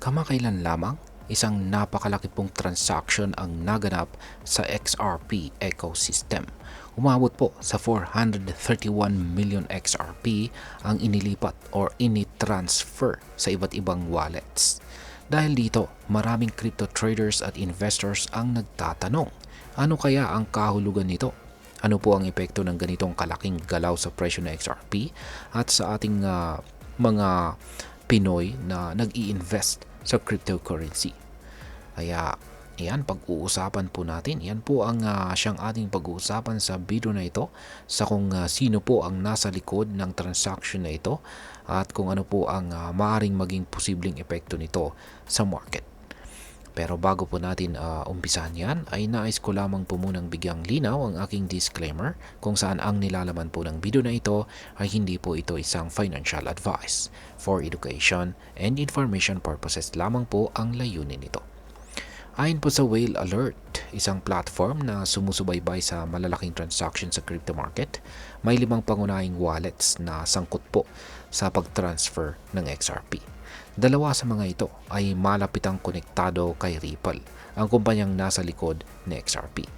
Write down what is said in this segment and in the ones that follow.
Kamakailan lamang, isang napakalaki pong transaction ang naganap sa XRP ecosystem. Umabot po sa 431 million XRP ang inilipat or initransfer sa iba't ibang wallets. Dahil dito, maraming crypto traders at investors ang nagtatanong, ano kaya ang kahulugan nito? Ano po ang epekto ng ganitong kalaking galaw sa presyo ng XRP at sa ating mga Pinoy na nag-i-invest sa cryptocurrency? Kaya yan, pag-uusapan po natin. Yan po ang siyang ating pag-uusapan sa video na ito, sa kung sino po ang nasa likod ng transaction na ito at kung ano po ang maaring maging posibleng epekto nito sa market. Pero bago po natin umpisahan yan, ay nais ko lamang po munang bigyang linaw ang aking disclaimer kung saan ang nilalaman po ng video na ito ay hindi po ito isang financial advice. For education and information purposes lamang po ang layunin nito. Ayon po sa Whale Alert, isang platform na sumusubaybay sa malalaking transaction sa crypto market, may 5 pangunahing wallets na sangkot po sa pag-transfer ng XRP. 2 sa mga ito ay malapitang konektado kay Ripple, ang kumpanyang nasa likod ng XRP.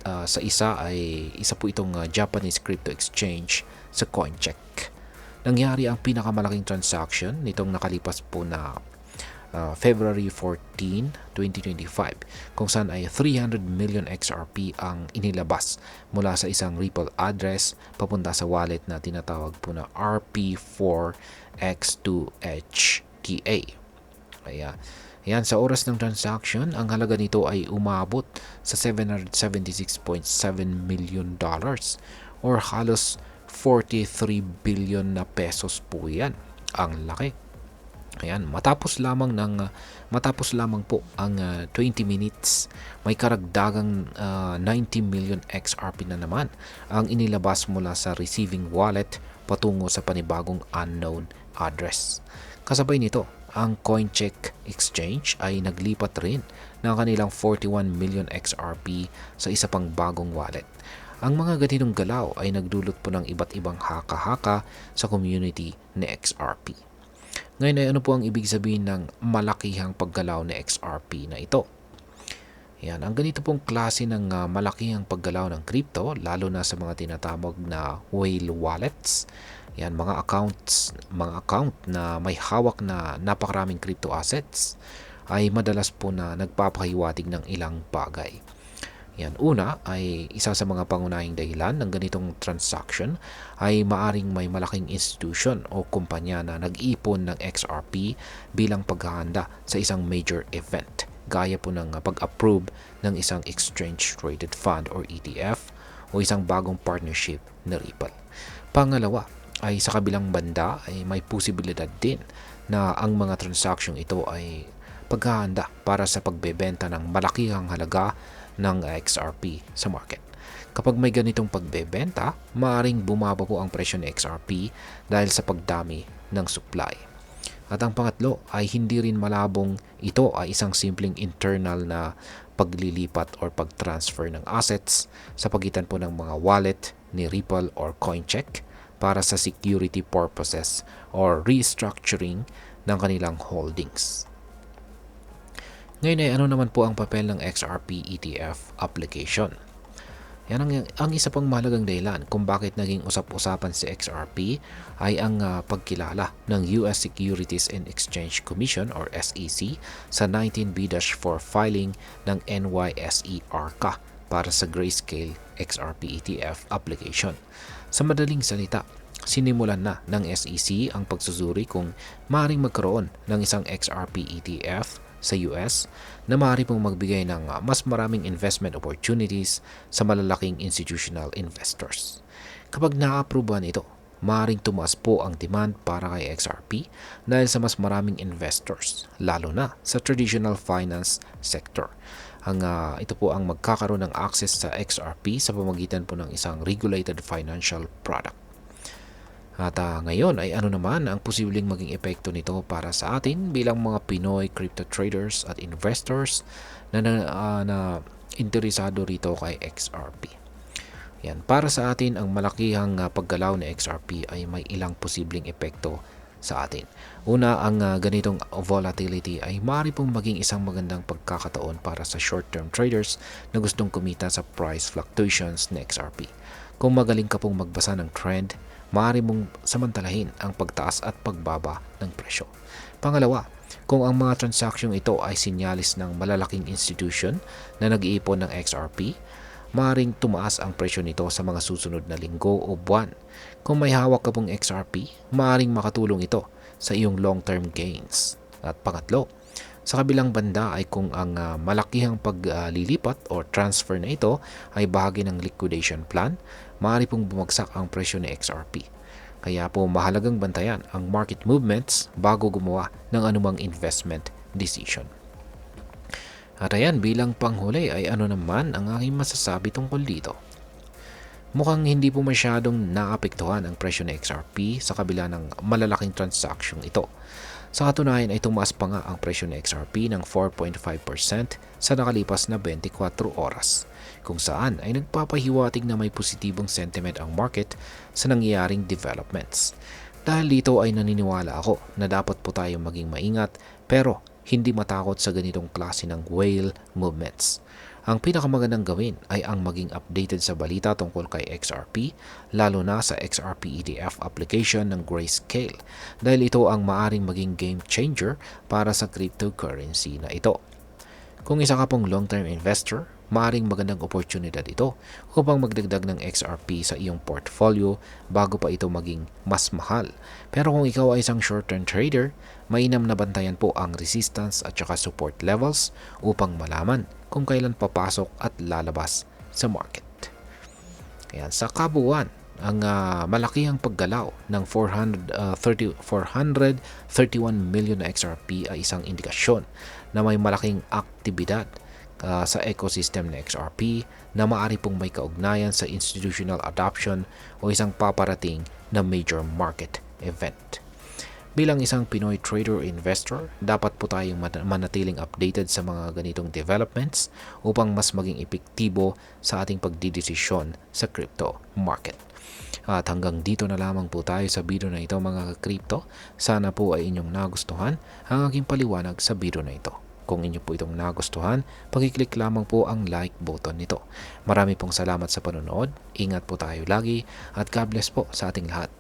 Sa isa po itong Japanese crypto exchange sa Coincheck. Nangyari ang pinakamalaking transaction nitong nakalipas po na February 14, 2025 kung saan ay 300 million XRP ang inilabas mula sa isang Ripple address papunta sa wallet na tinatawag po na RP4X2HTA. Kaya yan, sa oras ng transaction, ang halaga nito ay umabot sa $776.7 million or halos 43 billion na pesos po yan. Ang laki. Ayan, matapos lamang po ang 20 minutes, may karagdagang 90 million XRP na naman ang inilabas mula sa receiving wallet patungo sa panibagong unknown address. Kasabay nito, ang Coincheck Exchange ay naglipat rin ng kanilang 41 million XRP sa isa pang bagong wallet. Ang mga ganitong galaw ay nagdulot po ng iba't ibang haka-haka sa community ni XRP. Ngayon ay ano po ang ibig sabihin ng malakihang paggalaw na XRP na ito? Yan, ang ganito pong klase ng malakihang paggalaw ng crypto, lalo na sa mga tinatawag na whale wallets. Yan, mga account na may hawak na napakaraming crypto assets ay madalas po na nagpapahiwatig ng ilang bagay. Yan, una ay isa sa mga pangunahing dahilan ng ganitong transaction ay maaring may malaking institution o kumpanya na nag-ipon ng XRP bilang paghahanda sa isang major event, gaya po ng pag-approve ng isang exchange-traded fund or ETF o isang bagong partnership na Ripple. Pangalawa ay sa kabilang banda ay may posibilidad din na ang mga transaction ito ay paghahanda para sa pagbebenta ng malakihang halaga ng XRP sa market. Kapag may ganitong pagbebenta, maaaring bumaba po ang presyo ng XRP dahil sa pagdami ng supply. At ang pangatlo ay hindi rin malabong ito ay isang simpleng internal na paglilipat or pag-transfer ng assets sa pagitan po ng mga wallet ni Ripple or Coincheck para sa security purposes or restructuring ng kanilang holdings. Ngayon ay ano naman po ang papel ng XRP ETF application? Yan ang isa pang mahalagang dahilan kung bakit naging usap-usapan si XRP ay ang pagkilala ng US Securities and Exchange Commission or SEC sa 19B-4 filing ng NYSE Arca para sa Grayscale XRP ETF application. Sa madaling salita, sinimulan na ng SEC ang pagsusuri kung maaaring magkaroon ng isang XRP ETF sa US na maaari pong magbigay ng mas maraming investment opportunities sa malalaking institutional investors. Kapag na-approvean ito, maaaring tumaas po ang demand para kay XRP dahil sa mas maraming investors, lalo na sa traditional finance sector. Ito po ang magkakaroon ng access sa XRP sa pamamagitan po ng isang regulated financial product. At ngayon ay ano naman ang posibleng maging epekto nito para sa atin bilang mga Pinoy crypto traders at investors na interesado rito kay XRP. Yan, para sa atin ang malakihang paggalaw ng XRP ay may ilang posibleng epekto sa atin. Una, ang ganitong volatility ay maaari pong maging isang magandang pagkakataon para sa short-term traders na gustong kumita sa price fluctuations ng XRP. Kung magaling ka pong magbasa ng trend, maaari mong samantalahin ang pagtaas at pagbaba ng presyo. Pangalawa, kung ang mga transaksyon ito ay sinyalis ng malalaking institution na nag-iipon ng XRP, maaaring tumaas ang presyo nito sa mga susunod na linggo o buwan. Kung may hawak ka pong XRP, maaaring makatulong ito sa iyong long-term gains. At pangatlo, sa kabilang banda ay kung ang malakihang paglilipat o transfer na ito ay bahagi ng liquidation plan, maaari pong bumagsak ang presyo ng XRP. Kaya po mahalagang bantayan ang market movements bago gumawa ng anumang investment decision. At ayan, bilang panghuli ay ano naman ang aking masasabi tungkol dito. Mukhang hindi po masyadong naapektuhan ang presyo ng XRP sa kabila ng malalaking transaksyon ito. Sa katunayan ay tumaas pa nga ang presyo ng XRP ng 4.5% sa nakalipas na 24 oras, kung saan ay nagpapahiwatig na may positibong sentiment ang market sa nangyayaring developments. Dahil dito ay naniniwala ako na dapat po tayong maging maingat pero hindi matakot sa ganitong klase ng whale movements. Ang pinakamagandang gawin ay ang maging updated sa balita tungkol kay XRP, lalo na sa XRP ETF application ng Grayscale, dahil ito ang maaring maging game changer para sa cryptocurrency na ito. Kung isa ka pong long-term investor, maaring magandang oportunidad ito upang magdagdag ng XRP sa iyong portfolio bago pa ito maging mas mahal. Pero kung ikaw ay isang short-term trader, mainam na bantayan po ang resistance at saka support levels upang malaman kung kailan papasok at lalabas sa market. Ayan, sa kabuuan, ang malakihang paggalaw ng 431 million na XRP ay isang indikasyon na may malaking aktibidad sa ecosystem ng XRP na maaari pong may kaugnayan sa institutional adoption o isang paparating na major market event. Bilang isang Pinoy trader or investor, dapat po tayong manatiling updated sa mga ganitong developments upang mas maging epektibo sa ating pagdidesisyon sa crypto market. At hanggang dito na lamang po tayo sa video na ito mga ka-crypto. Sana po ay inyong nagustuhan ang aking paliwanag sa video na ito. Kung inyo po itong nagustuhan, pakiclick lamang po ang like button nito. Marami pong salamat sa panonood. Ingat po tayo lagi at God bless po sa ating lahat.